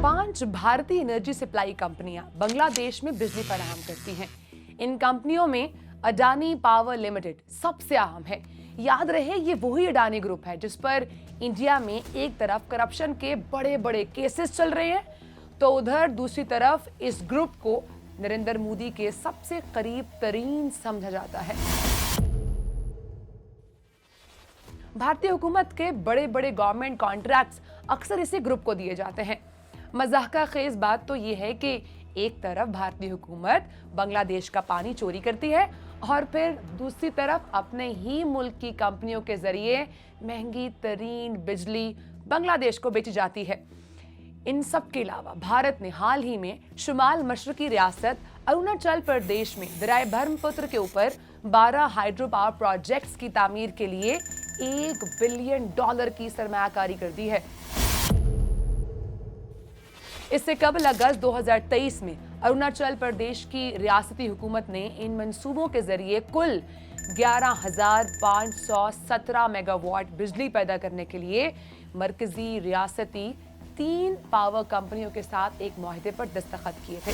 5 भारतीय energy supply कंपनियां बांग्लादेश में बिजली फराहम करती हैं। इन कंपनियों में अडानी पावर लिमिटेड सबसे अहम है। याद रहे, ये वही अडानी ग्रुप है जिस पर इंडिया में एक तरफ करप्शन के बड़े बड़े केसेस चल रहे हैं, तो उधर दूसरी तरफ इस ग्रुप को नरेंद्र मोदी के सबसे करीब तरीन समझा जाता है। भारतीय हुकूमत के बड़े बड़े गवर्नमेंट कॉन्ट्रैक्ट्स अक्सर इसी ग्रुप को दिए जाते हैं। मजाका खेज बात तो ये है कि एक तरफ भारतीय हुकूमत बांग्लादेश का पानी चोरी करती है और फिर दूसरी तरफ अपने ही मुल्क की कंपनियों के जरिए महंगी तरीन बिजली बांग्लादेश को बेची जाती है। इन सब के अलावा भारत ने हाल ही में शुमाल मशरकी रियासत अरुणाचल प्रदेश में दरियाए ब्रह्मपुत्र के ऊपर 12 हाइड्रो पावर प्रोजेक्ट्स की तामीर के लिए $1 बिलियन की सरमायाकारी कर दी है। इससे कबल अगस्त 2023 में अरुणाचल प्रदेश की रियासती हुकूमत ने इन मंसूबों के जरिए कुल 11,517 मेगावाट बिजली पैदा करने के लिए मरकजी रियासती 3 पावर कंपनियों के साथ एक मुआहदे पर दस्तखत किए थे।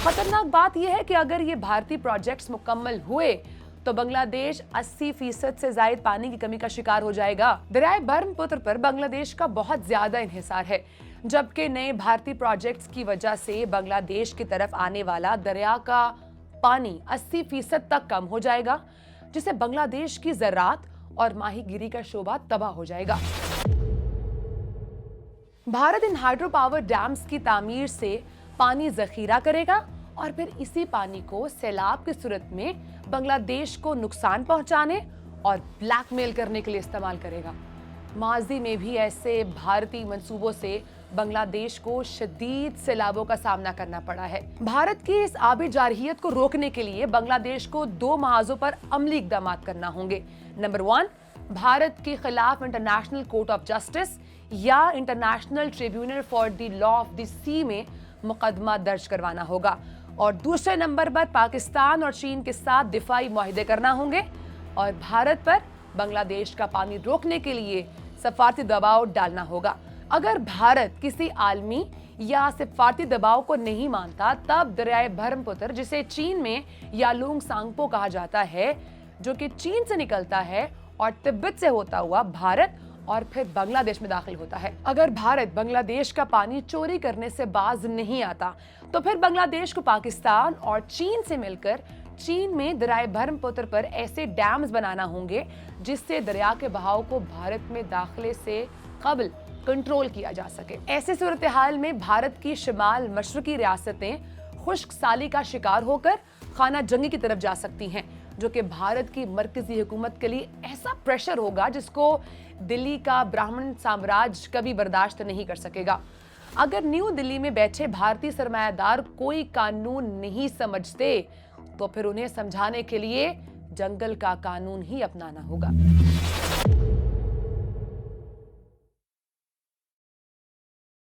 खतरनाक बात यह है कि अगर ये भारतीय प्रोजेक्ट्स मुकम्मल हुए तो बांग्लादेश 80% से ज्यादा पानी की कमी का शिकार हो जाएगा। दरियाए ब्रह्मपुत्र पर बांग्लादेश का बहुत ज्यादा इन्हिसार है, जबकि नए भारतीय प्रोजेक्ट्स की वजह से बांग्लादेश की तरफ आने वाला दरिया का पानी 80% तक कम हो जाएगा, जिससे बांग्लादेश की ज़राअत और माहीगीरी का शोबा तबाह हो जाएगा। भारत इन हाइड्रो पावर डैम्स की तामीर से पानी जखीरा करेगा और फिर इसी पानी को सैलाब की सूरत में बांग्लादेश को नुकसान पहुंचाने और ब्लैकमेल करने के लिए इस्तेमाल करेगा। माजी में भी ऐसे भारतीय मंसूबों से बांग्लादेश को शदीद सैलाबों का सामना करना पड़ा है। भारत की इस आबी जारहियत को रोकने के लिए बांग्लादेश को 2 महाजों पर अमली इक़दाम करना होंगे। नंबर 1, भारत के खिलाफ इंटरनेशनल कोर्ट ऑफ जस्टिस या international tribunal for the law of the sea में मुकदमा दर्ज करवाना होगा, और दूसरे नंबर पर पाकिस्तान और चीन के साथ दिफाई मुआहदे करना होंगे और भारत पर बांग्लादेश का पानी रोकने के लिए सफारती दबाव डालना होगा। अगर भारत किसी आलमी या सफारती दबाव को नहीं मानता, तब दरियाए ब्रह्मपुत्र, जिसे चीन में यालुंग सांगपो कहा जाता है, जो कि चीन से निकलता है और तिब्बत से होता हुआ भारत और फिर बांग्लादेश में दाखिल होता है। अगर भारत बांग्लादेश का पानी चोरी करने से बाज नहीं आता, तो फिर बांग्लादेश को पाकिस्तान और चीन से मिलकर चीन में दरियाए ब्रह्मपुत्र पर ऐसे डैम्स बनाना होंगे जिससे दरिया के बहाव को भारत में दाखिले से कबल कंट्रोल किया जा सके। ऐसे सूरत हाल में भारत की शुमाल मशरकी रियासतें खुश्क साली का शिकार होकर खाना जंगी की तरफ जा सकती हैं, जो कि भारत की मरकजी हुकूमत के लिए ऐसा प्रेशर होगा जिसको दिल्ली का ब्राह्मण साम्राज्य कभी बर्दाश्त नहीं कर सकेगा। अगर न्यू दिल्ली में बैठे भारतीय सरमायादार कोई कानून नहीं समझते, तो फिर उन्हें समझाने के लिए जंगल का कानून ही अपनाना होगा।